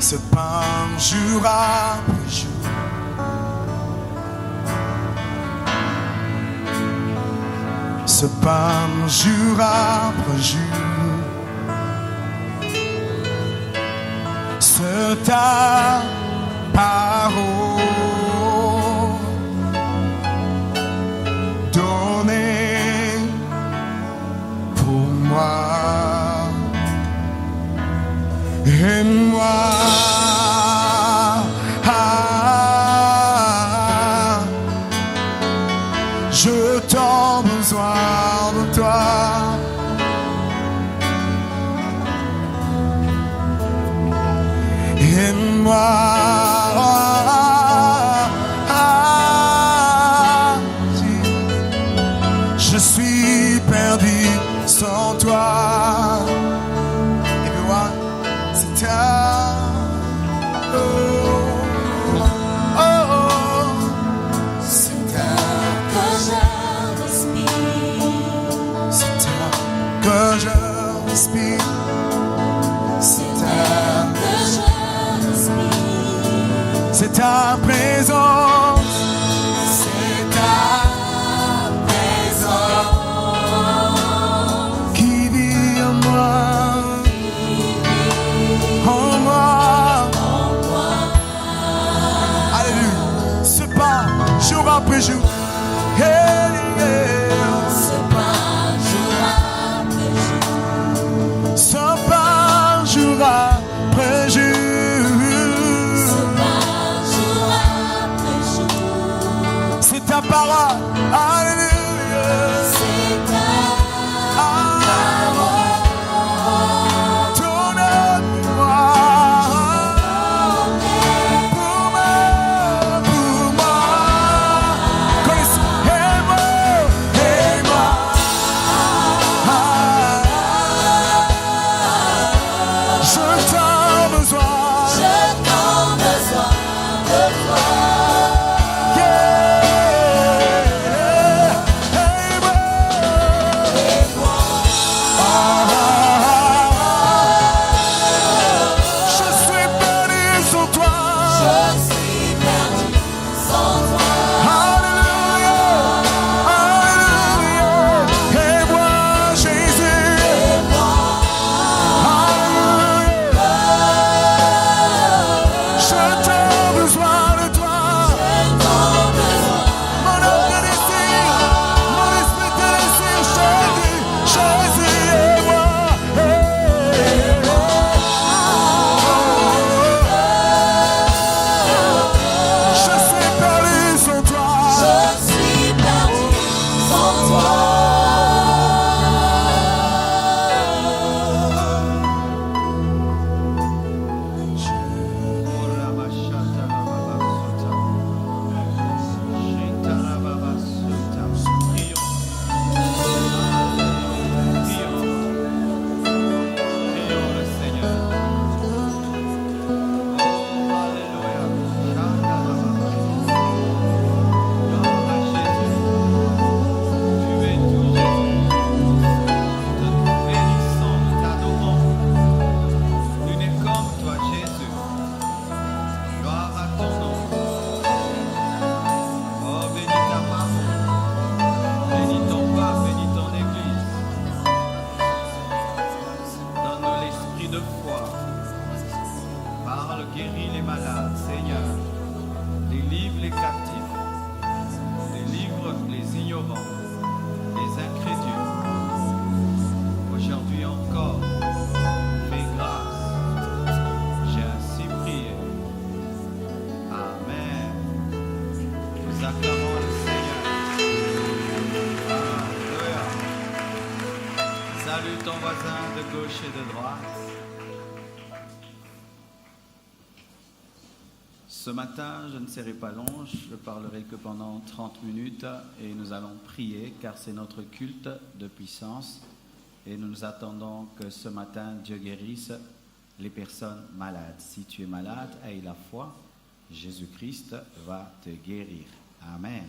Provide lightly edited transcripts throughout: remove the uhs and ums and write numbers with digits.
Ce pain jour après jour. Ce pain jour après jour. C'est ta parole donnée pour moi. Et moi, je t'en besoin de toi. Et moi, je suis perdu sans toi. Et moi, c'est ta. C'est ta présence, c'est ta présence qui vit en moi, en moi. Alléluia. Ce pas jour après jour. Hey, yeah. Ce pas jour après jour. Ce pas jour après jour. Ta parole, alléluia. C'est ta parole. Donne-moi. Pour moi. Connaissez, et moi. Je t'en besoin. Je t'en besoin de toi. Salue ton voisin de gauche et de droite. Ce matin, je ne serai pas long, je parlerai que pendant 30 minutes et nous allons prier car c'est notre culte de puissance et nous nous attendons que ce matin Dieu guérisse les personnes malades. Si tu es malade, aie la foi, Jésus-Christ va te guérir. Amen.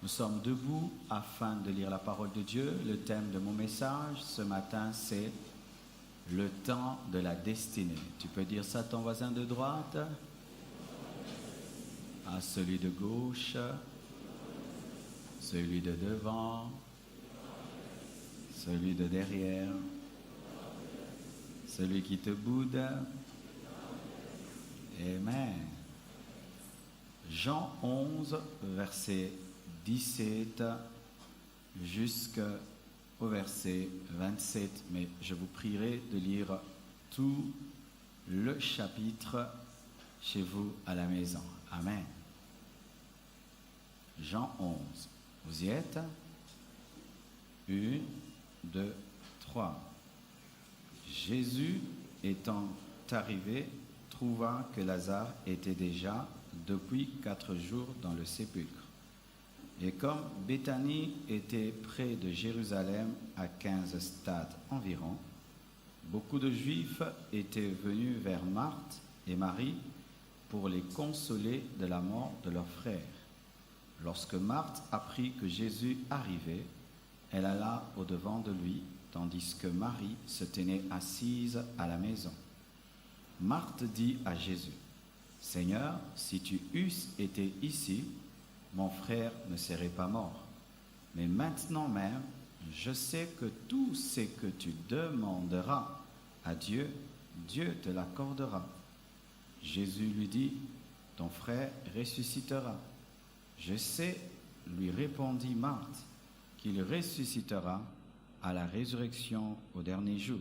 Nous sommes debout afin de lire la parole de Dieu. Le thème de mon message ce matin, c'est Le temps de la destinée. Tu peux dire ça à ton voisin de droite, à celui de gauche, celui de devant, celui de derrière, celui qui te boude. Amen. Jean 11, verset 17 jusqu'au verset 27. Mais je vous prierai de lire tout le chapitre chez vous à la maison. Amen. Jean 11. Vous y êtes? 1, 2, 3. Jésus étant arrivé, trouva que Lazare était déjà depuis 4 jours dans le sépulcre. Et comme Béthanie était près de Jérusalem à 15 stades environ, beaucoup de Juifs étaient venus vers Marthe et Marie pour les consoler de la mort de leur frère. Lorsque Marthe apprit que Jésus arrivait, elle alla au-devant de lui, tandis que Marie se tenait assise à la maison. Marthe dit à Jésus, « Seigneur, si tu eusses été ici, mon frère ne serait pas mort. Mais maintenant même, je sais que tout ce que tu demanderas à Dieu, Dieu te l'accordera. » Jésus lui dit, « Ton frère ressuscitera. » « Je sais, lui répondit Marthe, qu'il ressuscitera à la résurrection au dernier jour.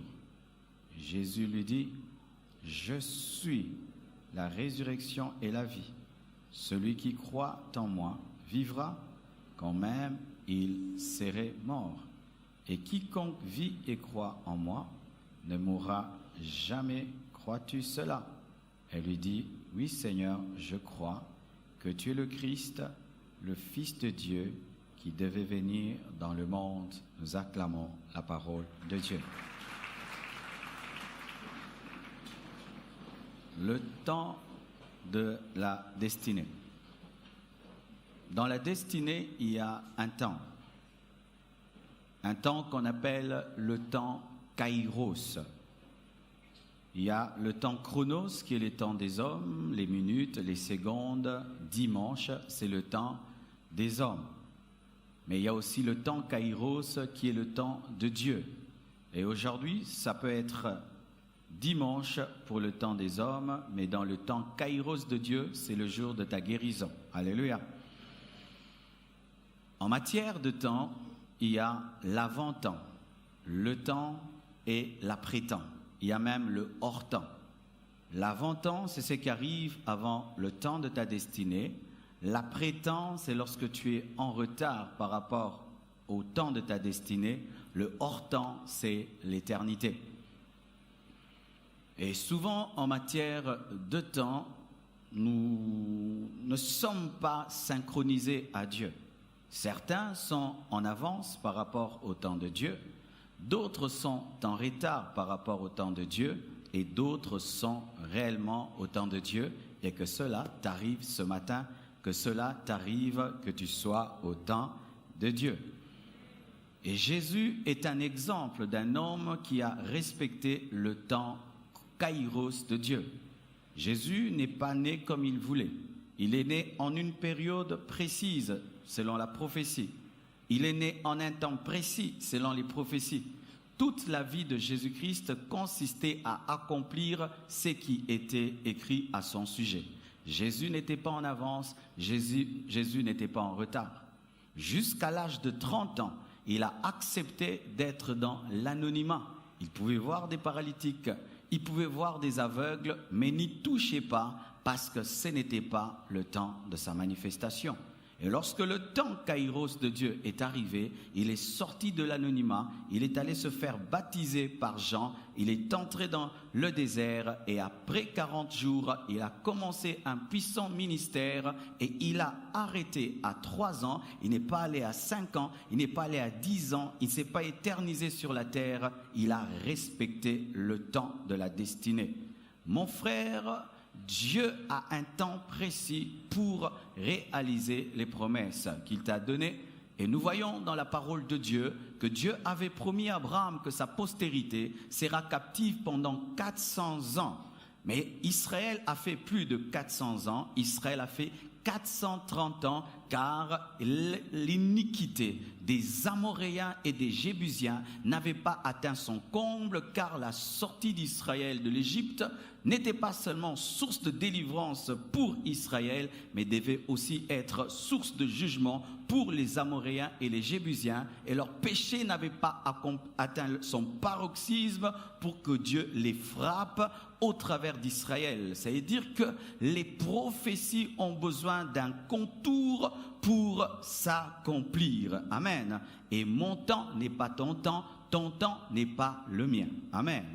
Jésus lui dit, « Je suis la résurrection et la vie. Celui qui croit en moi vivra, quand même il serait mort. Et quiconque vit et croit en moi ne mourra jamais. Crois-tu cela ?» Elle lui dit, « Oui Seigneur, je crois que tu es le Christ, le Fils de Dieu, qui devait venir dans le monde. » Nous acclamons la parole de Dieu. Le temps de la destinée. Dans la destinée, il y a un temps qu'on appelle le temps Kairos. Il y a le temps Chronos, qui est le temps des hommes, les minutes, les secondes. Dimanche, c'est le temps des hommes. Mais il y a aussi le temps Kairos, qui est le temps de Dieu. Et aujourd'hui, ça peut être dimanche pour le temps des hommes, mais dans le temps Kairos de Dieu, c'est le jour de ta guérison. Alléluia. En matière de temps, il y a l'avant-temps, le temps et l'après-temps. Il y a même le hors-temps. L'avant-temps, c'est ce qui arrive avant le temps de ta destinée. L'après-temps, c'est lorsque tu es en retard par rapport au temps de ta destinée. Le hors-temps, c'est l'éternité. Et souvent, en matière de temps, nous ne sommes pas synchronisés à Dieu. Certains sont en avance par rapport au temps de Dieu. D'autres sont en retard par rapport au temps de Dieu et d'autres sont réellement au temps de Dieu, et que cela t'arrive ce matin, que cela t'arrive, que tu sois au temps de Dieu. Et Jésus est un exemple d'un homme qui a respecté le temps Kairos de Dieu. Jésus n'est pas né comme il voulait. Il est né en une période précise selon la prophétie. Il est né en un temps précis, selon les prophéties. Toute la vie de Jésus-Christ consistait à accomplir ce qui était écrit à son sujet. Jésus n'était pas en avance, Jésus n'était pas en retard. Jusqu'à l'âge de 30 ans, il a accepté d'être dans l'anonymat. Il pouvait voir des paralytiques, il pouvait voir des aveugles, mais n'y touchait pas parce que ce n'était pas le temps de sa manifestation. Et lorsque le temps Kairos de Dieu est arrivé, il est sorti de l'anonymat, il est allé se faire baptiser par Jean, il est entré dans le désert et après 40 jours, il a commencé un puissant ministère et il a arrêté à 3 ans, il n'est pas allé à 5 ans, il n'est pas allé à 10 ans, il ne s'est pas éternisé sur la terre, il a respecté le temps de la destinée. Mon frère, Dieu a un temps précis pour réaliser les promesses qu'il t'a données. Et nous voyons dans la parole de Dieu que Dieu avait promis à Abraham que sa postérité sera captive pendant 400 ans. Mais Israël a fait plus de 400 ans, Israël a fait 430 ans, car l'iniquité des Amoréens et des Jébusiens n'avait pas atteint son comble, car la sortie d'Israël de l'Égypte n'était pas seulement source de délivrance pour Israël, mais devait aussi être source de jugement pour les Amoréens et les Jébusiens, et leur péché n'avait pas atteint son paroxysme pour que Dieu les frappe au travers d'Israël. C'est-à-dire que les prophéties ont besoin d'un contour pour s'accomplir. Amen. Et mon temps n'est pas ton temps n'est pas le mien. Amen.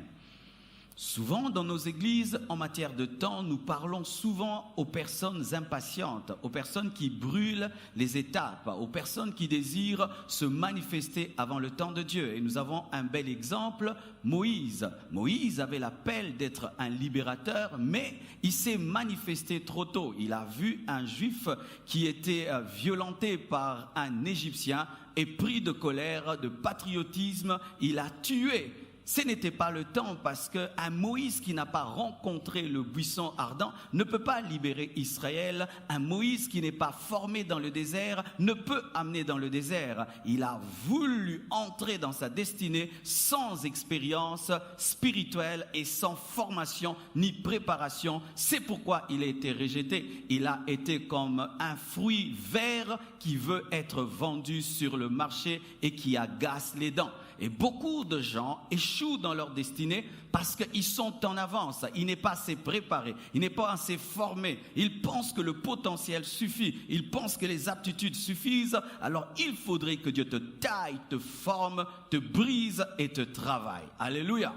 Souvent dans nos églises, en matière de temps, nous parlons souvent aux personnes impatientes, aux personnes qui brûlent les étapes, aux personnes qui désirent se manifester avant le temps de Dieu. Et nous avons un bel exemple, Moïse. Moïse avait l'appel d'être un libérateur, mais il s'est manifesté trop tôt. Il a vu un juif qui était violenté par un Égyptien et pris de colère, de patriotisme, il a tué. Ce n'était pas le temps parce qu'un Moïse qui n'a pas rencontré le buisson ardent ne peut pas libérer Israël. Un Moïse qui n'est pas formé dans le désert ne peut amener dans le désert. Il a voulu entrer dans sa destinée sans expérience spirituelle et sans formation ni préparation. C'est pourquoi il a été rejeté. Il a été comme un fruit vert qui veut être vendu sur le marché et qui agace les dents. Et beaucoup de gens échouent dans leur destinée parce qu'ils sont en avance. Ils n'est pas assez préparés, ils n'est pas assez formés. Ils pensent que le potentiel suffit, ils pensent que les aptitudes suffisent. Alors il faudrait que Dieu te taille, te forme, te brise et te travaille. Alléluia.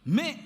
Mais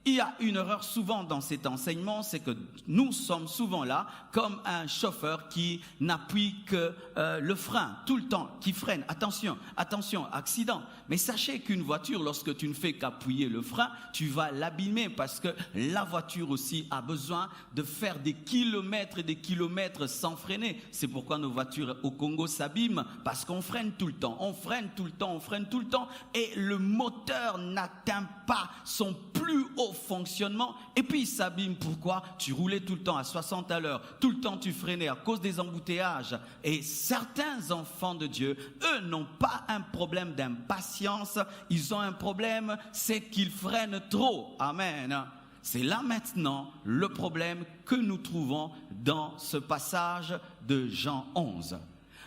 il y a une erreur souvent dans cet enseignement, c'est que nous sommes souvent là comme un chauffeur qui n'appuie que le frein tout le temps, qui freine. Attention, attention, accident. Mais sachez qu'une voiture, lorsque tu ne fais qu'appuyer le frein, tu vas l'abîmer parce que la voiture aussi a besoin de faire des kilomètres et des kilomètres sans freiner. C'est pourquoi nos voitures au Congo s'abîment, parce qu'on freine tout le temps, on freine tout le temps, on freine tout le temps et le moteur n'atteint pas son plus haut fonctionnement et puis il s'abîme. Pourquoi? Tu roulais tout le temps à 60 à l'heure, tout le temps tu freinais à cause des embouteillages. Et certains enfants de Dieu, eux n'ont pas un problème d'impatience, ils ont un problème, c'est qu'ils freinent trop. Amen. C'est là maintenant le problème que nous trouvons dans ce passage de Jean 11.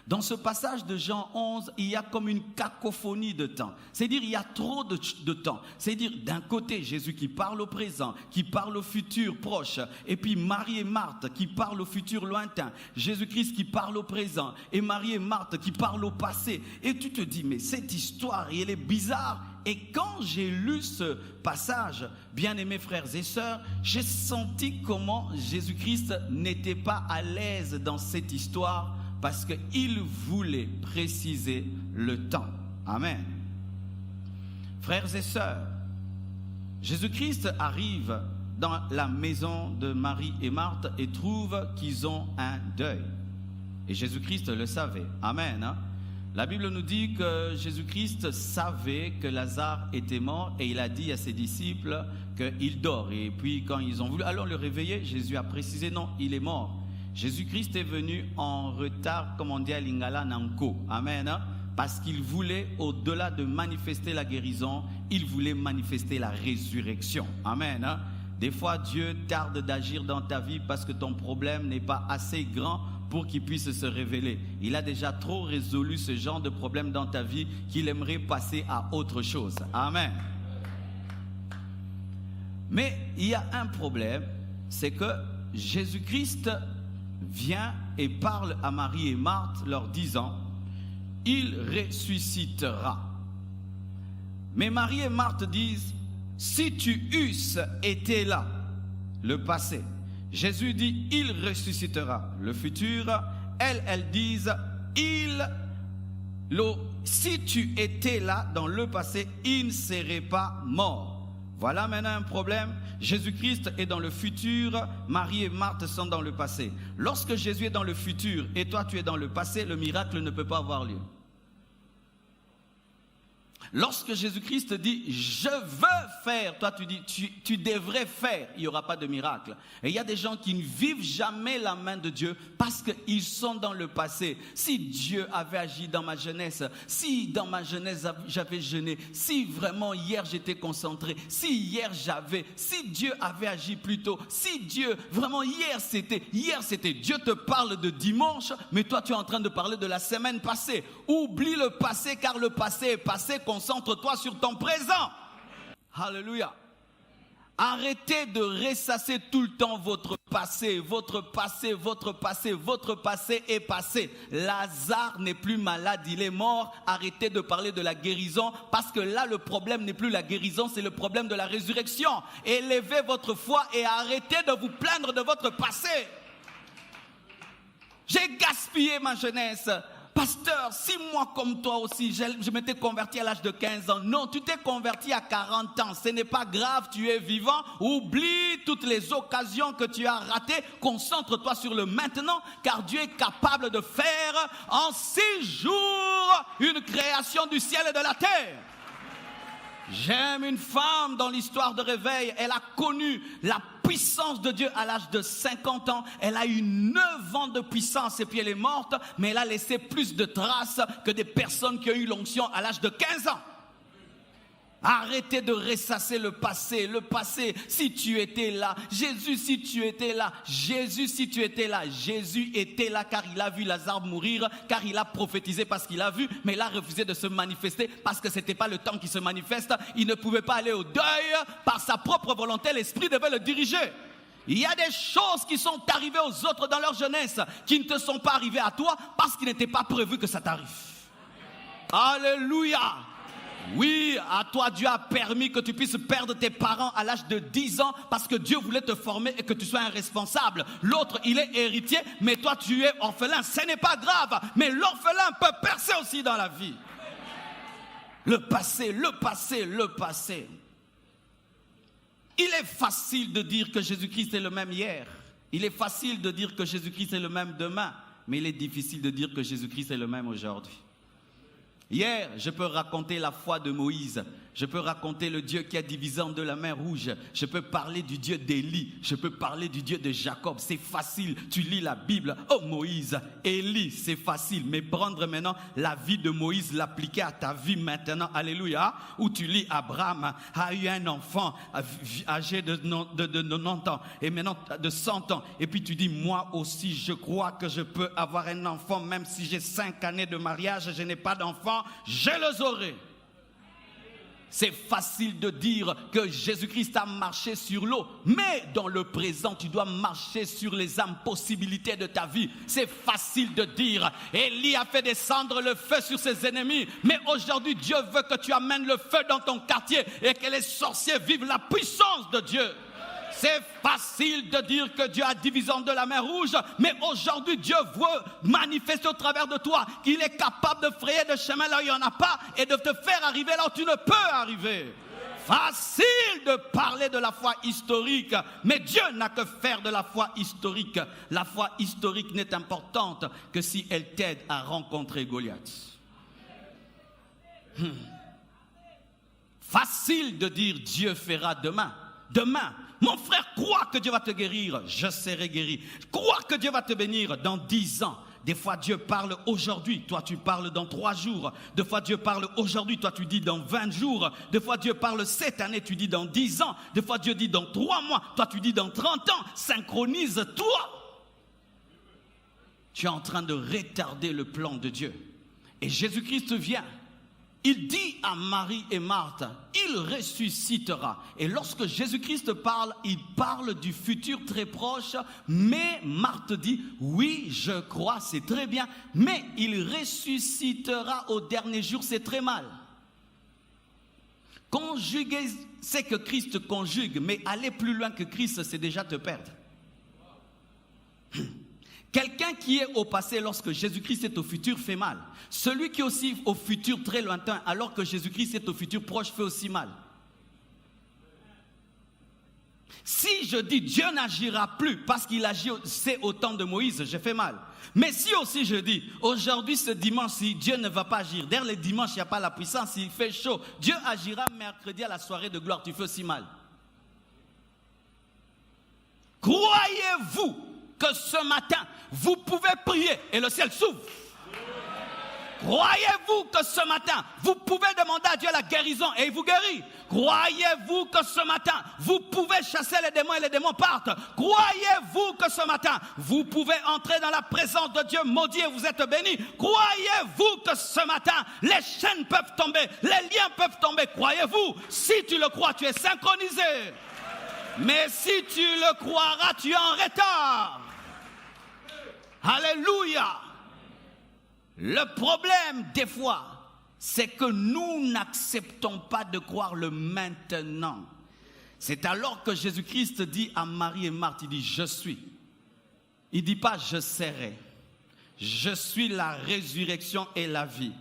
Dans ce passage de Jean 11, il y a comme une cacophonie de temps. C'est-à-dire, il y a trop de temps. C'est-à-dire, d'un côté, Jésus qui parle au présent, qui parle au futur proche, et puis Marie et Marthe qui parlent au futur lointain, Jésus-Christ qui parle au présent, et Marie et Marthe qui parlent au passé. Et tu te dis, mais cette histoire, elle est bizarre. Et quand j'ai lu ce passage, bien-aimés frères et sœurs, j'ai senti comment Jésus-Christ n'était pas à l'aise dans cette histoire, parce qu'il voulait préciser le temps. Amen. Frères et sœurs, Jésus-Christ arrive dans la maison de Marie et Marthe et trouve qu'ils ont un deuil. Et Jésus-Christ le savait. Amen. La Bible nous dit que Jésus-Christ savait que Lazare était mort et il a dit à ses disciples qu'il dort. Et puis quand ils ont voulu alors le réveiller, Jésus a précisé non, il est mort. Jésus-Christ est venu en retard, comme on dit à Lingala, Nanko. Amen. Parce qu'il voulait, au-delà de manifester la guérison, il voulait manifester la résurrection. Amen. Des fois, Dieu tarde d'agir dans ta vie parce que ton problème n'est pas assez grand pour qu'il puisse se révéler. Il a déjà trop résolu ce genre de problème dans ta vie qu'il aimerait passer à autre chose. Amen. Mais il y a un problème, c'est que Jésus-Christ vient et parle à Marie et Marthe leur disant « Il ressuscitera ». Mais Marie et Marthe disent « Si tu eusses été là », le passé. Jésus dit « Il ressuscitera », le futur. Elles disent « Si tu étais là dans le passé, il ne serait pas mort ». Voilà maintenant un problème. Jésus-Christ est dans le futur, Marie et Marthe sont dans le passé. Lorsque Jésus est dans le futur et toi tu es dans le passé, le miracle ne peut pas avoir lieu. Lorsque Jésus-Christ dit « je veux faire », toi tu dis « tu devrais faire », il n'y aura pas de miracle. Et il y a des gens qui ne vivent jamais la main de Dieu parce qu'ils sont dans le passé. Si Dieu avait agi dans ma jeunesse, si dans ma jeunesse j'avais jeûné, si vraiment hier j'étais concentré, si Dieu avait agi plus tôt, si Dieu, vraiment hier c'était, Dieu te parle de dimanche, mais toi tu es en train de parler de la semaine passée. Oublie le passé car le passé est passé. Concentre-toi sur ton présent. Alléluia. Arrêtez de ressasser tout le temps votre passé. Votre passé est passé. Lazare n'est plus malade, il est mort. Arrêtez de parler de la guérison parce que là le problème n'est plus la guérison, c'est le problème de la résurrection. Élevez votre foi et arrêtez de vous plaindre de votre passé. J'ai gaspillé ma jeunesse. Pasteur, si moi comme toi aussi, je m'étais converti à l'âge de 15 ans. Non, tu t'es converti à 40 ans. Ce n'est pas grave, tu es vivant. Oublie toutes les occasions que tu as ratées. Concentre-toi sur le maintenant, car Dieu est capable de faire en 6 jours une création du ciel et de la terre. J'aime une femme dans l'histoire de réveil. Elle a connu la puissance de Dieu à l'âge de 50 ans. Elle a eu 9 ans de puissance et puis elle est morte. Mais elle a laissé plus de traces que des personnes qui ont eu l'onction à l'âge de 15 ans. Arrêtez de ressasser le passé. Le passé, si tu étais là. Jésus, si tu étais là. Jésus, si tu étais là. Jésus était là car il a vu Lazare mourir, car il a prophétisé parce qu'il a vu, mais il a refusé de se manifester parce que ce n'était pas le temps qu'il se manifeste. Il ne pouvait pas aller au deuil par sa propre volonté. L'Esprit devait le diriger. Il y a des choses qui sont arrivées aux autres dans leur jeunesse qui ne te sont pas arrivées à toi parce qu'il n'était pas prévu que ça t'arrive. Alléluia. Oui, à toi Dieu a permis que tu puisses perdre tes parents à l'âge de 10 ans parce que Dieu voulait te former et que tu sois un responsable. L'autre, il est héritier, mais toi tu es orphelin. Ce n'est pas grave, mais l'orphelin peut percer aussi dans la vie. Le passé. Il est facile de dire que Jésus-Christ est le même hier. Il est facile de dire que Jésus-Christ est le même demain. Mais il est difficile de dire que Jésus-Christ est le même aujourd'hui. Hier, je peux raconter la foi de Moïse. Je peux raconter le Dieu qui a divisé en deux la mer Rouge. Je peux parler du Dieu d'Élie. Je peux parler du Dieu de Jacob. C'est facile. Tu lis la Bible. Oh Moïse, Élie, c'est facile. Mais prendre maintenant la vie de Moïse, l'appliquer à ta vie maintenant. Alléluia. Où tu lis Abraham a eu un enfant âgé de 90 ans. Et maintenant de 100 ans. Et puis tu dis, moi aussi, je crois que je peux avoir un enfant. Même si j'ai 5 années de mariage, je n'ai pas d'enfant. Je les aurai. C'est facile de dire que Jésus-Christ a marché sur l'eau, mais dans le présent, tu dois marcher sur les impossibilités de ta vie. C'est facile de dire, Élie a fait descendre le feu sur ses ennemis, mais aujourd'hui, Dieu veut que tu amènes le feu dans ton quartier et que les sorciers vivent la puissance de Dieu. C'est facile de dire que Dieu a divisé en deux la mer Rouge, mais aujourd'hui Dieu veut manifester au travers de toi qu'il est capable de frayer des chemins là où il n'y en a pas et de te faire arriver là où tu ne peux arriver. Facile de parler de la foi historique, mais Dieu n'a que faire de la foi historique. La foi historique n'est importante que si elle t'aide à rencontrer Goliath. Facile de dire Dieu fera demain. Demain, mon frère, crois que Dieu va te guérir, je serai guéri. Crois que Dieu va te bénir dans 10 ans. Des fois Dieu parle aujourd'hui, toi tu parles dans 3 jours. Des fois Dieu parle aujourd'hui, toi tu dis dans 20 jours. Des fois Dieu parle cette année, tu dis dans 10 ans. Des fois Dieu dit dans 3 mois, toi tu dis dans 30 ans. Synchronise-toi. Tu es en train de retarder le plan de Dieu. Et Jésus-Christ vient. Il dit à Marie et Marthe, il ressuscitera. Et lorsque Jésus-Christ parle, il parle du futur très proche. Mais Marthe dit, oui, je crois, c'est très bien. Mais il ressuscitera au dernier jour, c'est très mal. Conjuguer, c'est que Christ conjugue. Mais aller plus loin que Christ, c'est déjà te perdre. Quelqu'un qui est au passé lorsque Jésus-Christ est au futur fait mal. Celui qui est aussi au futur très lointain alors que Jésus-Christ est au futur proche fait aussi mal. Si je dis Dieu n'agira plus parce qu'il agissait au temps de Moïse, j'ai fait mal. Mais si aussi je dis, aujourd'hui, ce dimanche, si Dieu ne va pas agir, d'ailleurs les dimanches, il n'y a pas la puissance, il fait chaud, Dieu agira mercredi à la soirée de gloire, tu fais aussi mal. Croyez-vous que ce matin, vous pouvez prier et le ciel s'ouvre? Croyez-vous que ce matin, vous pouvez demander à Dieu la guérison et il vous guérit? Croyez-vous que ce matin, vous pouvez chasser les démons et les démons partent? Croyez-vous que ce matin, vous pouvez entrer dans la présence de Dieu maudit et vous êtes béni? Croyez-vous que ce matin, les chaînes peuvent tomber, les liens peuvent tomber? Croyez-vous? Si tu le crois, tu es synchronisé. Mais si tu le croiras, tu es en retard. Alléluia. Le problème des fois, c'est que nous n'acceptons pas de croire le maintenant. C'est alors que Jésus-Christ dit à Marie et Marthe, il dit je suis. Il ne dit pas je serai. Je suis la résurrection et la vie.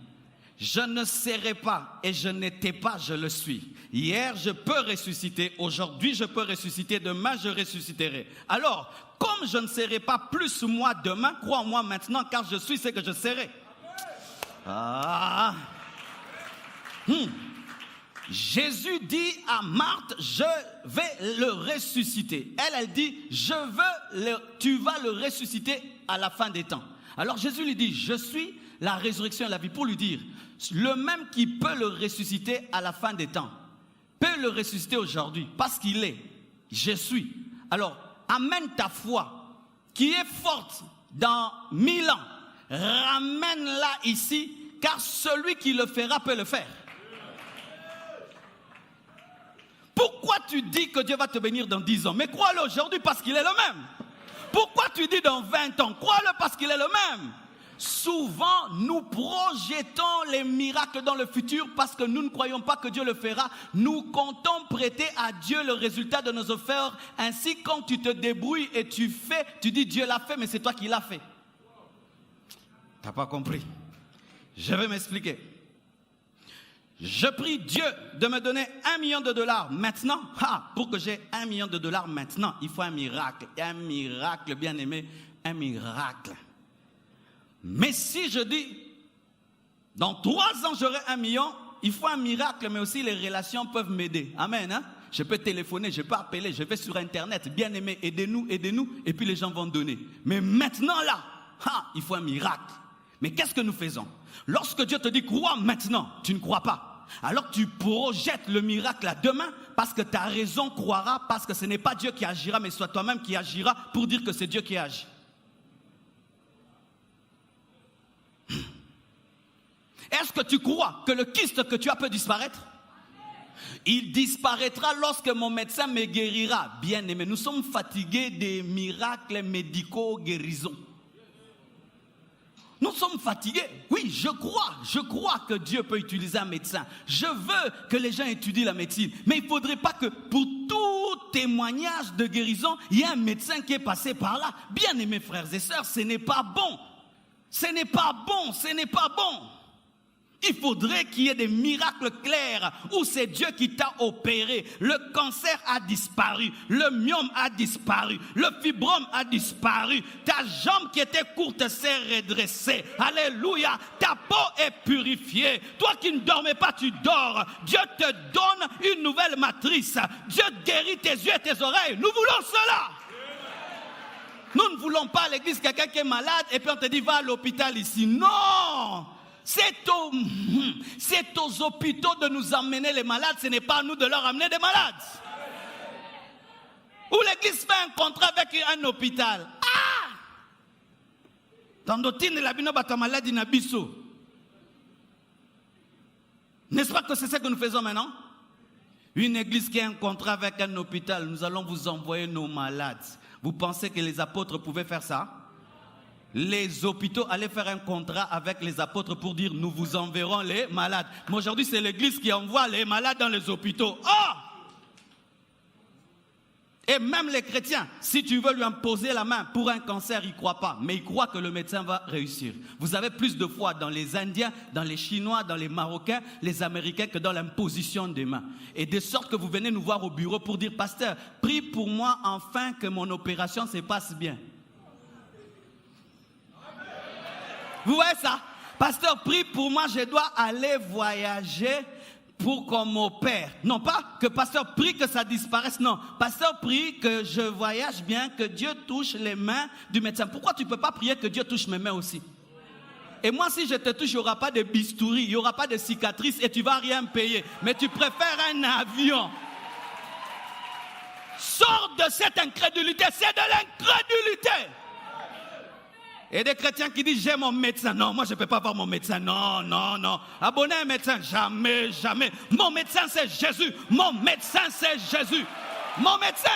Je ne serai pas et je n'étais pas, je le suis. Hier, je peux ressusciter. Aujourd'hui, je peux ressusciter. Demain, je ressusciterai. Alors, comme je ne serai pas plus moi demain, crois-moi maintenant, car je suis ce que je serai. Jésus dit à Marthe, je vais le ressusciter. Elle dit, tu vas le ressusciter à la fin des temps. Alors Jésus lui dit, je suis la résurrection et la vie. Pour lui dire, le même qui peut le ressusciter à la fin des temps, peut le ressusciter aujourd'hui, parce qu'il est, je suis. Alors, amène ta foi, qui est forte dans 1000 ans, ramène-la ici, car celui qui le fera peut le faire. Pourquoi tu dis que Dieu va te bénir dans 10 ans? Mais crois-le aujourd'hui parce qu'il est le même. Pourquoi tu dis dans 20 ans? Crois-le parce qu'il est le même. Souvent, nous projetons les miracles dans le futur parce que nous ne croyons pas que Dieu le fera. Nous comptons prêter à Dieu le résultat de nos efforts. Ainsi, quand tu te débrouilles et tu fais, tu dis Dieu l'a fait, mais c'est toi qui l'as fait. T'as pas compris? Je vais m'expliquer. Je prie Dieu de me donner $1 million maintenant. Pour que j'ai $1 million maintenant, il faut un miracle. Et un miracle, bien aimé, un miracle. Mais si je dis, dans 3 ans, j'aurai $1 million, il faut un miracle, mais aussi les relations peuvent m'aider. Amen. Hein? Je peux téléphoner, je peux appeler, je vais sur Internet. Bien aimé, aidez-nous, aidez-nous. Et puis les gens vont donner. Mais maintenant, là, il faut un miracle. Mais qu'est-ce que nous faisons? Lorsque Dieu te dit crois maintenant, tu ne crois pas. Alors tu projettes le miracle à demain parce que ta raison croira, parce que ce n'est pas Dieu qui agira, mais soit toi-même qui agira pour dire que c'est Dieu qui agit. Est-ce que tu crois que le kyste que tu as peut disparaître? Il disparaîtra lorsque mon médecin me guérira. Bien aimé, nous sommes fatigués des miracles médicaux guérisons. Nous sommes fatigués. Oui, je crois que Dieu peut utiliser un médecin. Je veux que les gens étudient la médecine. Mais il ne faudrait pas que pour tout témoignage de guérison, il y ait un médecin qui est passé par là. Bien aimés frères et sœurs, ce n'est pas bon. Ce n'est pas bon, ce n'est pas bon. Il faudrait qu'il y ait des miracles clairs où c'est Dieu qui t'a opéré. Le cancer a disparu, le myome a disparu, le fibrome a disparu. Ta jambe qui était courte s'est redressée. Alléluia, ta peau est purifiée. Toi qui ne dormais pas, tu dors. Dieu te donne une nouvelle matrice. Dieu guérit tes yeux et tes oreilles. Nous voulons cela. Nous ne voulons pas à l'église quelqu'un qui est malade et puis on te dit va à l'hôpital ici. Non! C'est aux hôpitaux de nous emmener les malades, ce n'est pas à nous de leur amener des malades. Ou l'église fait un contrat avec un hôpital. Tandotine la bino bata maladie na biso. N'est-ce pas que c'est ça que nous faisons maintenant? Une église qui a un contrat avec un hôpital, nous allons vous envoyer nos malades. Vous pensez que les apôtres pouvaient faire ça? Les hôpitaux allaient faire un contrat avec les apôtres pour dire nous vous enverrons les malades. Mais aujourd'hui, c'est l'église qui envoie les malades dans les hôpitaux. Et même les chrétiens, si tu veux lui imposer la main pour un cancer, il ne croit pas. Mais il croit que le médecin va réussir. Vous avez plus de foi dans les Indiens, dans les Chinois, dans les Marocains, les Américains que dans l'imposition des mains. Et de sorte que vous venez nous voir au bureau pour dire, pasteur, prie pour moi enfin que mon opération se passe bien. Vous voyez ça? Pasteur, prie pour moi, je dois aller voyager pour qu'on m'opère. Non pas que pasteur prie que ça disparaisse, non. Pasteur prie que je voyage bien, que Dieu touche les mains du médecin. Pourquoi tu ne peux pas prier que Dieu touche mes mains aussi? Et moi, si je te touche, il n'y aura pas de bistouri, il n'y aura pas de cicatrices et tu ne vas rien payer. Mais tu préfères un avion. Sors de cette incrédulité, c'est de l'incrédulité. Et des chrétiens qui disent, j'ai mon médecin. Non, moi je ne peux pas voir mon médecin. Non, non, non. Abonner un médecin, jamais, jamais. Mon médecin c'est Jésus. Mon médecin c'est Jésus. Mon médecin.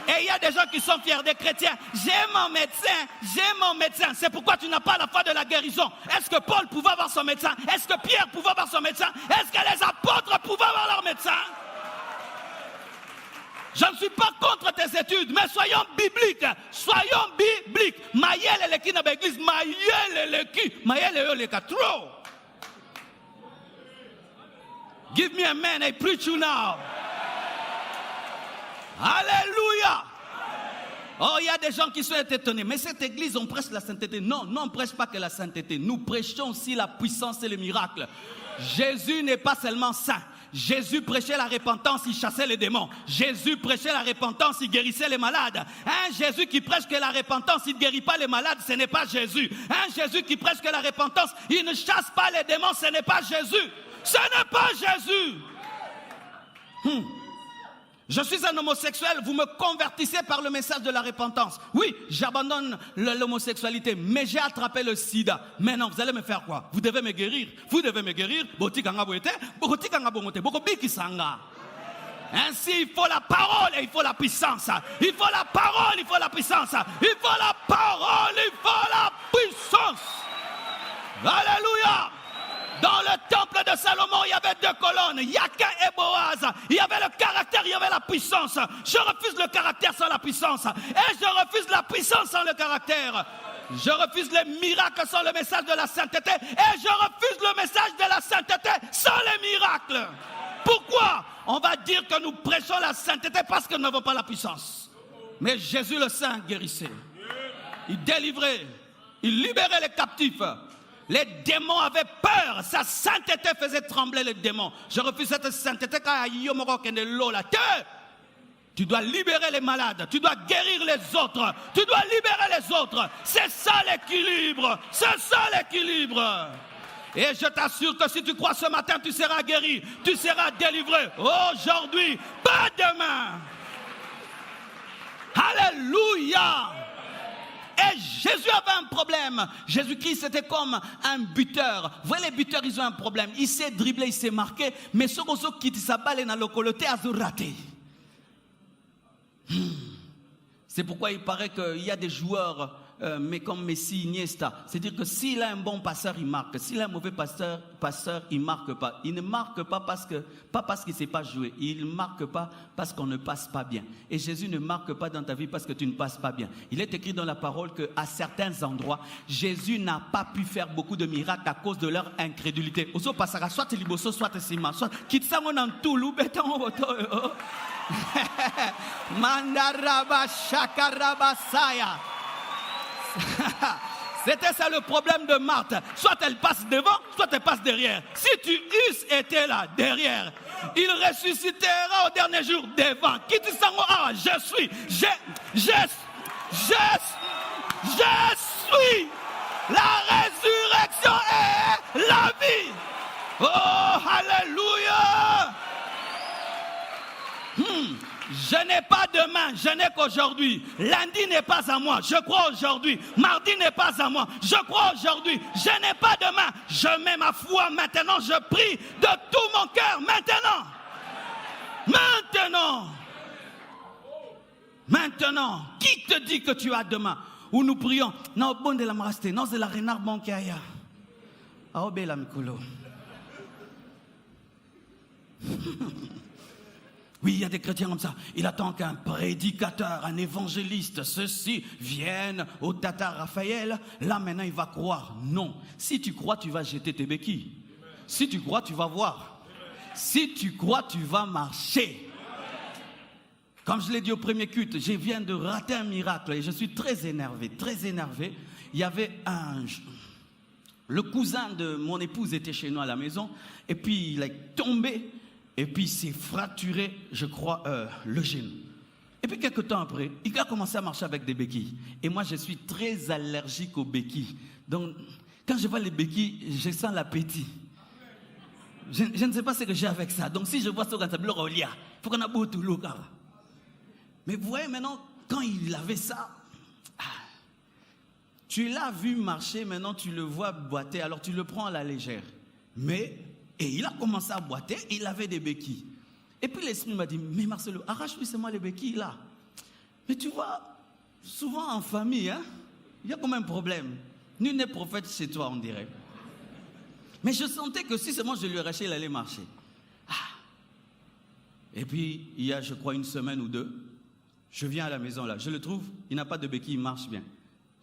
Et il y a des gens qui sont fiers, des chrétiens. J'ai mon médecin, j'ai mon médecin. C'est pourquoi tu n'as pas la foi de la guérison. Est-ce que Paul pouvait avoir son médecin? Est-ce que Pierre pouvait avoir son médecin? Est-ce que les apôtres pouvaient avoir leur médecin? Je ne suis pas contre tes études, mais soyons bibliques. Soyons bibliques. Maïel et l'équipe dans l'église. Maïel et l'équipe. Maïel et l'équipe. Trop. Give me a man, I preach you now. Alléluia. Oh, il y a des gens qui sont étonnés. Mais cette église, on prêche la sainteté. Non, non, on ne prêche pas que la sainteté. Nous prêchons aussi la puissance et le miracle. Jésus n'est pas seulement saint. Jésus prêchait la repentance, il chassait les démons. Jésus prêchait la repentance, il guérissait les malades. Un Jésus qui prêche que la repentance, il ne guérit pas les malades, ce n'est pas Jésus. Un Jésus qui prêche que la repentance, il ne chasse pas les démons, ce n'est pas Jésus. Ce n'est pas Jésus. Je suis un homosexuel, vous me convertissez par le message de la repentance. Oui, j'abandonne l'homosexualité, mais j'ai attrapé le sida. Maintenant, vous allez me faire quoi? Vous devez me guérir. Vous devez me guérir. Ainsi, il faut la parole et il faut la puissance. Il faut la parole, il faut la puissance. Il faut la parole, il faut la puissance. Alléluia. Dans le temple de Salomon, il y avait 2 colonnes, Yakin et Boaz. Il y avait le caractère, il y avait la puissance. Je refuse le caractère sans la puissance. Et je refuse la puissance sans le caractère. Je refuse les miracles sans le message de la sainteté. Et je refuse le message de la sainteté sans les miracles. Pourquoi? On va dire que nous prêchons la sainteté parce que nous n'avons pas la puissance. Mais Jésus le Saint guérissait. Il délivrait. Il libérait les captifs. Les démons avaient peur. Sa sainteté faisait trembler les démons. Je refuse cette sainteté. Tu dois libérer les malades. Tu dois guérir les autres. Tu dois libérer les autres. C'est ça l'équilibre. C'est ça l'équilibre. Et je t'assure que si tu crois ce matin, tu seras guéri. Tu seras délivré. Aujourd'hui, pas demain. Alléluia. Et Jésus avait un problème. Jésus-Christ, c'était comme un buteur. Vous voyez, les buteurs, ils ont un problème. Il s'est dribblé, il s'est marqué. Mais ce qui s'est balle dans le coloté a raté. C'est pourquoi il paraît qu'il y a des joueurs, mais comme Messi, Iniesta. C'est-à-dire que s'il a un bon passeur, il marque. S'il a un mauvais passeur, il ne marque pas. Il ne marque pas parce qu'il ne sait pas jouer. Il ne marque pas parce qu'on ne passe pas bien. Et Jésus ne marque pas dans ta vie parce que tu ne passes pas bien. Il est écrit dans la parole qu'à certains endroits, Jésus n'a pas pu faire beaucoup de miracles à cause de leur incrédulité. Soit liboso, soit sima, soit Mandaraba shakaraba saya. C'était ça le problème de Marthe. Soit elle passe devant, soit elle passe derrière. Si tu eusses été là, derrière, il ressuscitera au dernier jour devant. Qui dit ça? Ah, je suis la résurrection et la vie. Oh, alléluia. Je n'ai pas demain, je n'ai qu'aujourd'hui. Lundi n'est pas à moi, je crois aujourd'hui. Mardi n'est pas à moi, je crois aujourd'hui. Je n'ai pas demain, je mets ma foi maintenant. Je prie de tout mon cœur maintenant. Maintenant. Qui te dit que tu as demain? Où nous prions? Non, bon de la marasté, non, c'est la renard bon qui aille. Aobé la mikolo. Oui, il y a des chrétiens comme ça. Il attend qu'un prédicateur, un évangéliste, ceci, vienne au Tata Raphaël. Là, maintenant, il va croire. Non. Si tu crois, tu vas jeter tes béquilles. Si tu crois, tu vas voir. Si tu crois, tu vas marcher. Comme je l'ai dit au premier culte, je viens de rater un miracle et je suis très énervé, très énervé. Il y avait le cousin de mon épouse était chez nous à la maison et puis il est tombé et puis il s'est fracturé, je crois, le genou. Et puis quelques temps après, il a commencé à marcher avec des béquilles. Et moi, je suis très allergique aux béquilles. Donc, quand je vois les béquilles, je sens l'appétit. Je ne sais pas ce que j'ai avec ça. Donc, si je vois ça, il faut qu'on a beau tout l'eau. Mais vous voyez maintenant, quand il avait ça, tu l'as vu marcher, maintenant tu le vois boiter, alors tu le prends à la légère. Et il a commencé à boiter, et il avait des béquilles. Et puis l'esprit m'a dit, mais Marcelo, arrache-lui seulement les béquilles là. Mais tu vois, souvent en famille, il y a comme un problème. Nul n'est prophète chez toi, on dirait. Mais je sentais que si seulement je lui arrachais, il allait marcher. Et puis, il y a, je crois, une semaine ou deux, je viens à la maison là, je le trouve, il n'a pas de béquilles, il marche bien.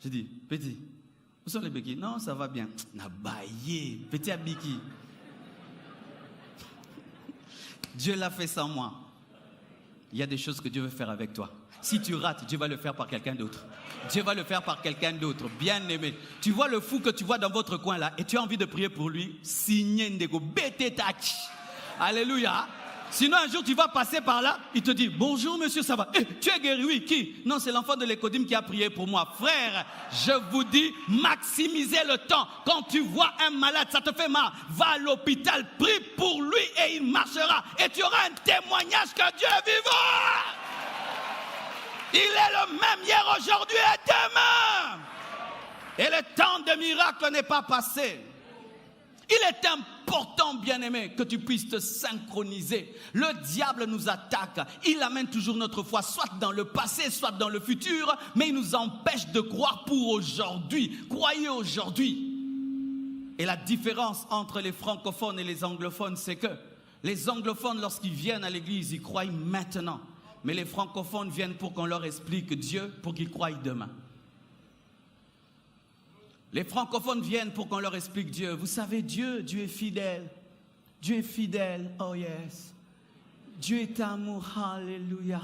Je dis, petit, où sont les béquilles? Non, ça va bien. Nabaye, petit à béquille. Dieu l'a fait sans moi. Il y a des choses que Dieu veut faire avec toi. Si tu rates, Dieu va le faire par quelqu'un d'autre. Dieu va le faire par quelqu'un d'autre, bien aimé. Tu vois le fou que tu vois dans votre coin là et tu as envie de prier pour lui. Signe ndego, bete tach. Alléluia. Sinon, un jour, tu vas passer par là, il te dit, bonjour monsieur, ça va? Tu es guéri, oui, qui? Non, c'est l'enfant de l'Écodim qui a prié pour moi. Frère, je vous dis, maximisez le temps. Quand tu vois un malade, ça te fait mal, va à l'hôpital, prie pour lui et il marchera. Et tu auras un témoignage que Dieu est vivant. Il est le même hier, aujourd'hui et demain. Et le temps de miracle n'est pas passé. Il est important, bien-aimé, que tu puisses te synchroniser. Le diable nous attaque. Il amène toujours notre foi, soit dans le passé, soit dans le futur, mais il nous empêche de croire pour aujourd'hui. Croyez aujourd'hui. Et la différence entre les francophones et les anglophones, c'est que les anglophones, lorsqu'ils viennent à l'église, ils croient maintenant. Mais les francophones viennent pour qu'on leur explique Dieu, pour qu'ils croient demain. Les francophones viennent pour qu'on leur explique Dieu. Vous savez, Dieu est fidèle. Dieu est fidèle, oh yes. Dieu est amour, alléluia.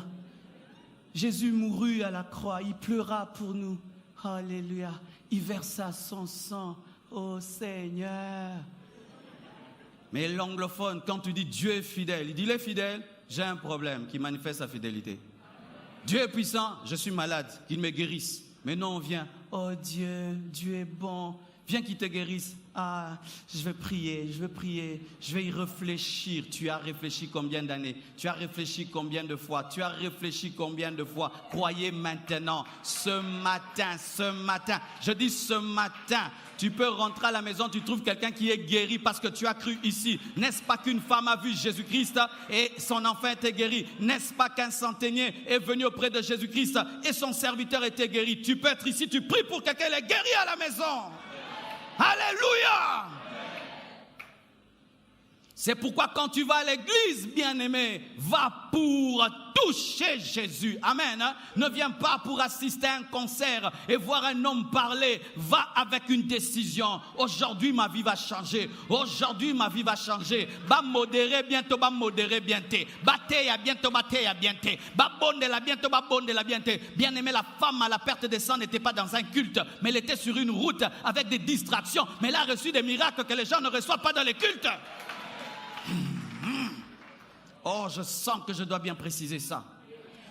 Jésus mourut à la croix, il pleura pour nous, alléluia. Il versa son sang, oh Seigneur. Mais l'anglophone, quand tu dis Dieu est fidèle, il dit il est fidèle, j'ai un problème qui manifeste sa fidélité. Dieu est puissant, je suis malade, qu'il me guérisse. Mais non, viens. Oh Dieu, Dieu est bon. Viens qu'il te guérisse. Ah, je vais prier, je vais y réfléchir. Tu as réfléchi combien d'années? Tu as réfléchi combien de fois? Tu as réfléchi combien de fois? Croyez maintenant, ce matin, je dis ce matin, tu peux rentrer à la maison, tu trouves quelqu'un qui est guéri parce que tu as cru ici. N'est-ce pas qu'une femme a vu Jésus-Christ et son enfant était guéri? N'est-ce pas qu'un centenier est venu auprès de Jésus-Christ et son serviteur était guéri? Tu peux être ici, tu pries pour quelqu'un, il est guéri à la maison. Alléluia! C'est pourquoi quand tu vas à l'église, bien-aimé, va pour toucher Jésus. Amen. Ne viens pas pour assister à un concert et voir un homme parler. Va avec une décision. Aujourd'hui, ma vie va changer. Aujourd'hui, ma vie va changer. Ba modéré bientôt, ba modéré bientôt. Bateya bientôt, bateya bientôt. Ba bonde la bientôt, ba bonde la bientôt. Bien-aimé, la femme à la perte de sang n'était pas dans un culte, mais elle était sur une route avec des distractions. Mais elle a reçu des miracles que les gens ne reçoivent pas dans les cultes. Oh, je sens que je dois bien préciser ça.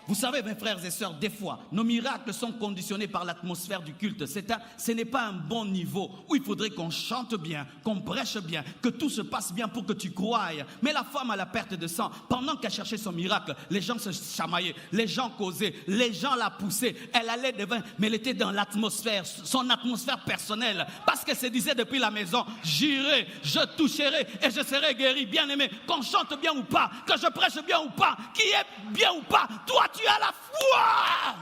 Vous savez, mes frères et sœurs, des fois, nos miracles sont conditionnés par l'atmosphère du culte. Ce n'est pas un bon niveau où il faudrait qu'on chante bien, qu'on prêche bien, que tout se passe bien pour que tu croies. Mais la femme à la perte de sang, pendant qu'elle cherchait son miracle, les gens se chamaillaient, les gens causaient, les gens la poussaient. Elle allait devant, mais elle était dans l'atmosphère, son atmosphère personnelle. Parce qu'elle se disait depuis la maison, j'irai, je toucherai et je serai guéri. Bien aimé, qu'on chante bien ou pas, que je prêche bien ou pas, qui est bien ou pas, toi tu as la foi.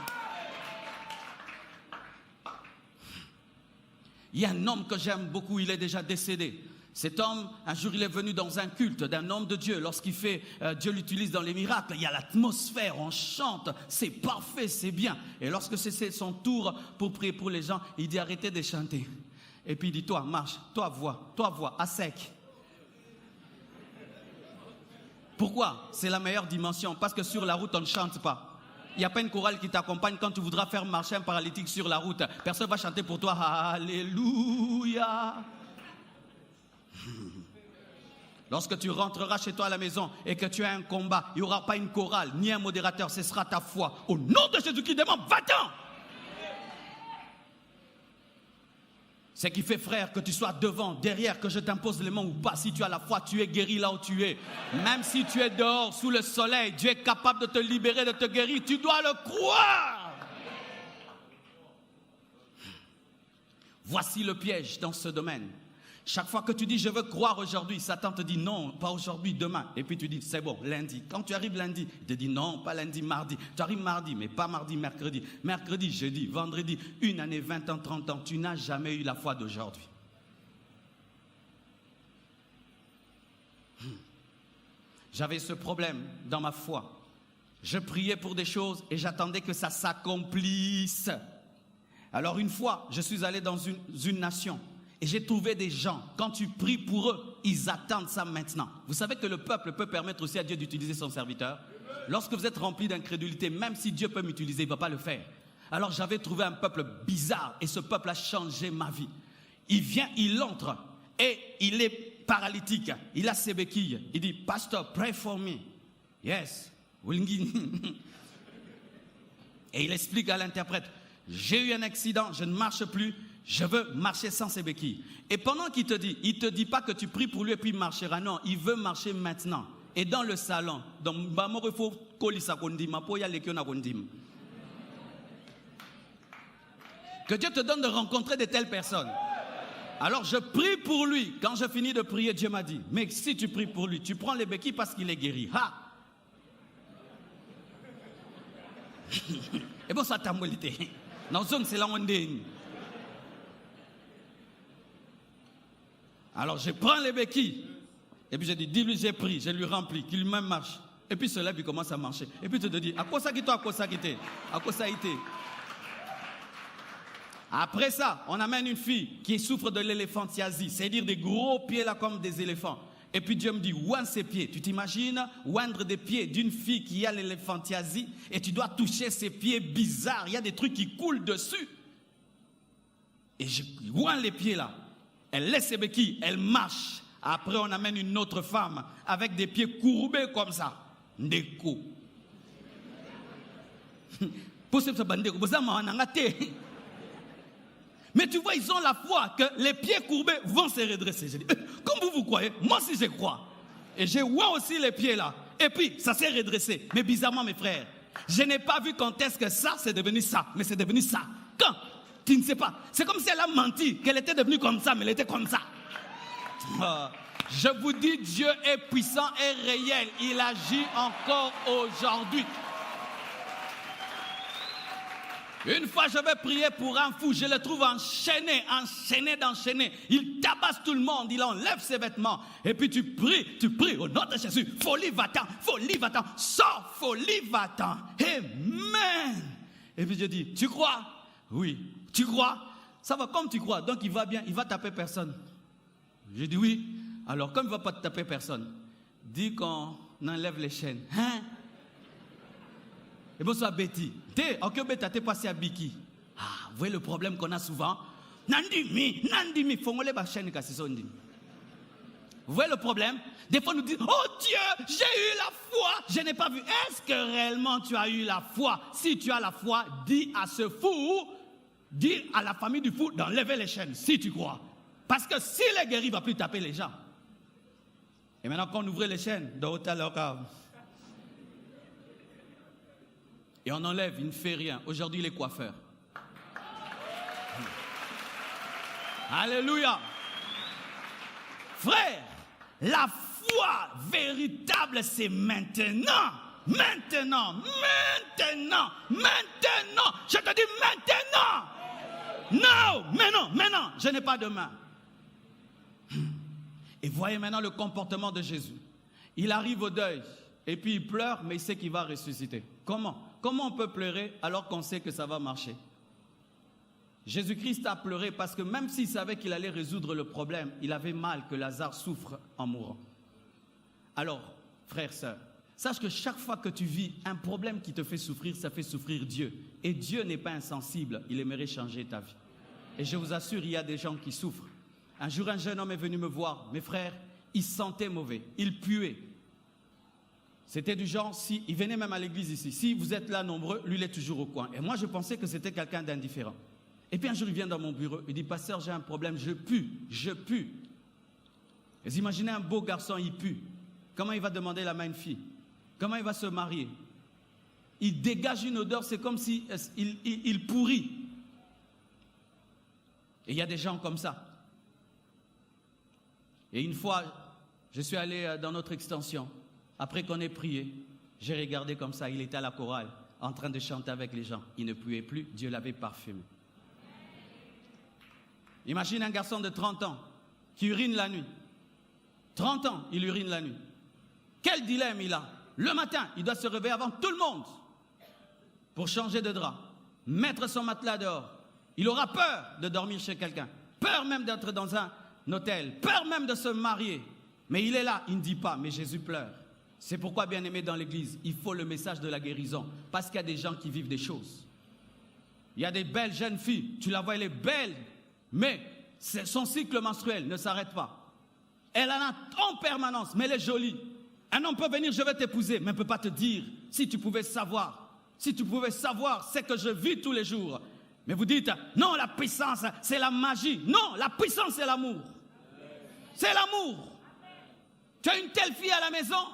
Il y a un homme que j'aime beaucoup, il est déjà décédé. Cet homme, un jour, il est venu dans un culte d'un homme de Dieu. Lorsqu'il fait, Dieu l'utilise dans les miracles. Il y a l'atmosphère, on chante, c'est parfait, c'est bien. Et lorsque c'est son tour pour prier pour les gens, il dit arrêtez de chanter. Et puis il dit toi, marche, toi, voix, à sec. Pourquoi? C'est la meilleure dimension. Parce que sur la route, on ne chante pas. Il n'y a pas une chorale qui t'accompagne quand tu voudras faire marcher un paralytique sur la route. Personne ne va chanter pour toi. Alléluia. Lorsque tu rentreras chez toi à la maison et que tu as un combat, il n'y aura pas une chorale ni un modérateur, ce sera ta foi. Au nom de Jésus-Christ, demande, va-t'en! Ce qui fait, frère, que tu sois devant, derrière, que je t'impose les mains ou pas, si tu as la foi, tu es guéri là où tu es. Même si tu es dehors, sous le soleil, Dieu est capable de te libérer, de te guérir. Tu dois le croire. Voici le piège dans ce domaine. Chaque fois que tu dis, je veux croire aujourd'hui, Satan te dit non, pas aujourd'hui, demain. Et puis tu dis, c'est bon, lundi. Quand tu arrives lundi, il te dit non, pas lundi, mardi. Tu arrives mardi, mais pas mardi, mercredi. Mercredi, jeudi, vendredi, 1 année, 20 ans, 30 ans. Tu n'as jamais eu la foi d'aujourd'hui. J'avais ce problème dans ma foi. Je priais pour des choses et j'attendais que ça s'accomplisse. Alors une fois, je suis allé dans une nation. Et j'ai trouvé des gens, quand tu pries pour eux, ils attendent ça maintenant. Vous savez que le peuple peut permettre aussi à Dieu d'utiliser son serviteur. Lorsque vous êtes rempli d'incrédulité, même si Dieu peut m'utiliser, il ne va pas le faire. Alors j'avais trouvé un peuple bizarre et ce peuple a changé ma vie. Il vient, il entre et il est paralytique. Il a ses béquilles. Il dit, Pastor, pray for me. Yes. Et il explique à l'interprète, j'ai eu un accident, je ne marche plus. Je veux marcher sans ses béquilles. Et pendant qu'il te dit, il ne te dit pas que tu pries pour lui et puis il marchera. Non, il veut marcher maintenant. Et dans le salon, que Dieu te donne de rencontrer de telles personnes. Alors je prie pour lui. Quand je finis de prier, Dieu m'a dit, mais si tu pries pour lui, tu prends les béquilles parce qu'il est guéri. Ha! Et bon, ça t'a molité. Dans zone, c'est là où on est. Alors je prends les béquilles. Et puis je dis, dis-lui j'ai pris, je lui remplis, qu'il même marche. Et puis il se lève, il commence à marcher. Et puis tu te dis, à quoi ça quitte, à quoi ça quitte, à quoi ça a été. Après ça, on amène une fille qui souffre de l'éléphantiasie, c'est-à-dire des gros pieds là comme des éléphants. Et puis Dieu me dit, oindre ses pieds. Tu t'imagines oindre des pieds d'une fille qui a l'éléphantiasie et tu dois toucher ses pieds bizarres. Il y a des trucs qui coulent dessus. Et je oins les pieds là. Elle laisse ses béquilles, elle marche. Après, on amène une autre femme avec des pieds courbés comme ça. Ndeko. Mais tu vois, ils ont la foi que les pieds courbés vont se redresser. Je dis, comme vous croyez, moi aussi je crois. Et j'ai oué aussi les pieds là. Et puis, ça s'est redressé. Mais bizarrement, mes frères, je n'ai pas vu quand est-ce que ça, c'est devenu ça. Mais c'est devenu ça. Quand? Tu ne sais pas. C'est comme si elle a menti, qu'elle était devenue comme ça, mais elle était comme ça. Je vous dis, Dieu est puissant et réel. Il agit encore aujourd'hui. Une fois, je vais prier pour un fou. Je le trouve enchaîné d'enchaîner. Il tabasse tout le monde. Il enlève ses vêtements. Et puis tu pries au nom de Jésus. Folie va-t'en, sors, folie va-t'en. Amen. Et puis je dis, tu crois? Oui. Tu crois? Ça va comme tu crois. Donc il va bien, il va taper personne. J'ai dit oui. Alors comme il ne va pas te taper personne, dis qu'on enlève les chaînes. Hein? Et bonsoir Betty. Ok, Betty, t'es passé à Biki. Ah, vous voyez le problème qu'on a souvent? Nandimi, fongole ba chaîne kassondi. Vous voyez le problème? Des fois nous disons, oh Dieu, j'ai eu la foi. Je n'ai pas vu. Est-ce que réellement tu as eu la foi? Si tu as la foi, dis à ce fou, dis à la famille du fou d'enlever les chaînes, si tu crois. Parce que s'il est guéri, il ne va plus taper les gens. Et maintenant, quand on ouvrait les chaînes de hôtel local, et on enlève, il ne fait rien. Aujourd'hui, il est coiffeur. Alléluia. Frère, la foi véritable, c'est maintenant. Maintenant. Je te dis maintenant. Non, maintenant. Je n'ai pas de main. Et voyez maintenant le comportement de Jésus. Il arrive au deuil, et puis il pleure, mais il sait qu'il va ressusciter. Comment on peut pleurer alors qu'on sait que ça va marcher? Jésus-Christ a pleuré parce que même s'il savait qu'il allait résoudre le problème, il avait mal que Lazare souffre en mourant. Alors, frères, sœurs, sache que chaque fois que tu vis un problème qui te fait souffrir, ça fait souffrir Dieu. Et Dieu n'est pas insensible, il aimerait changer ta vie. Et je vous assure, il y a des gens qui souffrent. Un jour, un jeune homme est venu me voir. Mes frères, il sentait mauvais, il puait. C'était du genre, il venait même à l'église ici. Si vous êtes là nombreux, lui, il est toujours au coin. Et moi, je pensais que c'était quelqu'un d'indifférent. Et puis un jour, il vient dans mon bureau, il dit, pasteur, j'ai un problème, je pue. Et vous imaginez un beau garçon, il pue. Comment il va demander la main à une fille? Comment il va se marier? Il dégage une odeur, c'est comme si il pourrit. Et il y a des gens comme ça. Et une fois, je suis allé dans notre extension. Après qu'on ait prié, j'ai regardé comme ça, il était à la chorale, en train de chanter avec les gens. Il ne puait plus, Dieu l'avait parfumé. Imagine un garçon de 30 ans qui urine la nuit. 30 ans, il urine la nuit. Quel dilemme il a? Le matin, il doit se réveiller avant tout le monde pour changer de drap, mettre son matelas dehors. Il aura peur de dormir chez quelqu'un, peur même d'être dans un hôtel, peur même de se marier. Mais il est là, il ne dit pas, mais Jésus pleure. C'est pourquoi, bien aimé dans l'église, il faut le message de la guérison, parce qu'il y a des gens qui vivent des choses. Il y a des belles jeunes filles, tu la vois, elle est belle, mais son cycle menstruel ne s'arrête pas. Elle en a en permanence, mais elle est jolie. Un homme peut venir, je vais t'épouser, mais il ne peut pas te dire, si tu pouvais savoir, c'est que je vis tous les jours. Mais vous dites, non, la puissance, c'est la magie. Non, la puissance, c'est l'amour. C'est l'amour. Tu as une telle fille à la maison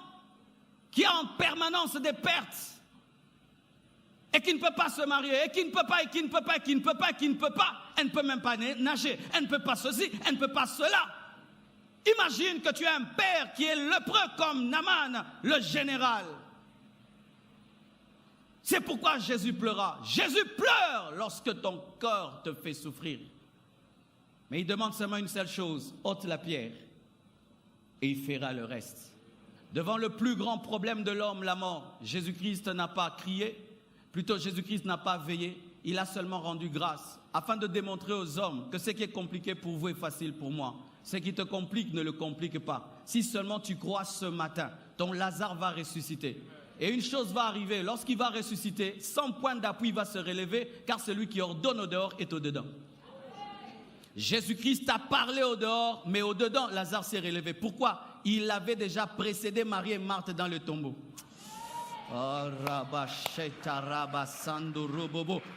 qui a en permanence des pertes et qui ne peut pas se marier, et qui ne peut pas. Elle ne peut même pas nager, elle ne peut pas ceci, elle ne peut pas cela. Imagine que tu as un père qui est lépreux comme Naaman, le général. C'est pourquoi Jésus pleura. Jésus pleure lorsque ton corps te fait souffrir. Mais il demande seulement une seule chose, ôte la pierre, et il fera le reste. Devant le plus grand problème de l'homme, la mort, Jésus-Christ n'a pas crié, plutôt Jésus-Christ n'a pas veillé, il a seulement rendu grâce, afin de démontrer aux hommes que ce qui est compliqué pour vous est facile pour moi. Ce qui te complique ne le complique pas. Si seulement tu crois ce matin, ton Lazare va ressusciter. Et une chose va arriver, lorsqu'il va ressusciter, sans point d'appui, il va se relever, car celui qui ordonne au dehors est au dedans. Jésus-Christ a parlé au dehors, mais au dedans, Lazare s'est relevé. Pourquoi? Il avait déjà précédé Marie et Marthe dans le tombeau.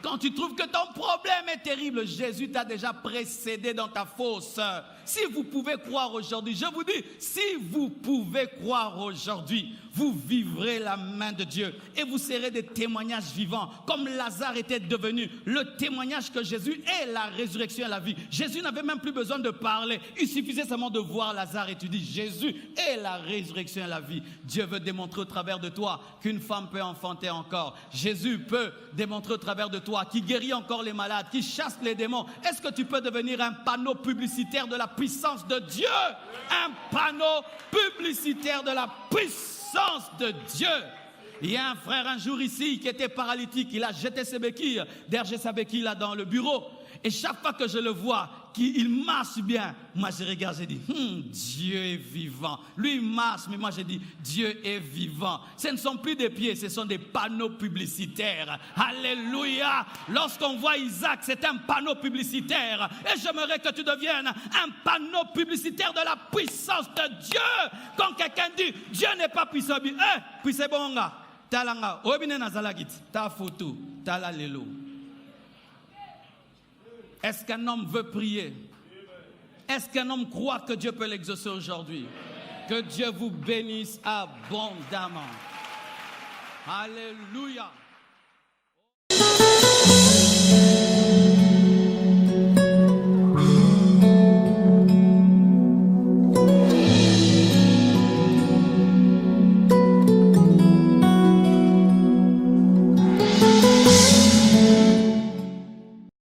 Quand tu trouves que ton problème est terrible, Jésus t'a déjà précédé dans ta fosse. Si vous pouvez croire aujourd'hui, je vous dis, si vous pouvez croire aujourd'hui, vous vivrez la main de Dieu et vous serez des témoignages vivants, comme Lazare était devenu le témoignage que Jésus est la résurrection et la vie. Jésus n'avait même plus besoin de parler, il suffisait seulement de voir Lazare et tu dis, Jésus est la résurrection et la vie. Dieu veut démontrer au travers de toi qu'une femme peut enfanter encore. Jésus peut démontrer au travers de toi qu'il guérit encore les malades, qu'il chasse les démons. Est-ce que tu peux devenir un panneau publicitaire de la puissance de Dieu? Un panneau publicitaire de la puissance de Dieu. Il y a un frère un jour ici qui était paralytique. Il a jeté ses béquilles, derrière sa béquille là dans le bureau. Et chaque fois que je le vois, qu'il marche bien, moi je regarde, je dis, Dieu est vivant. Lui il marche, mais moi je dis, Dieu est vivant. Ce ne sont plus des pieds, ce sont des panneaux publicitaires. Alléluia. Lorsqu'on voit Isaac, c'est un panneau publicitaire. Et j'aimerais que tu deviennes un panneau publicitaire de la puissance de Dieu. Quand quelqu'un dit, Dieu n'est pas puissant, puissant bonga, talanga, obine nazalagit, ta photo, talalelo. Est-ce qu'un homme veut prier? Est-ce qu'un homme croit que Dieu peut l'exaucer aujourd'hui? Que Dieu vous bénisse abondamment. Alléluia.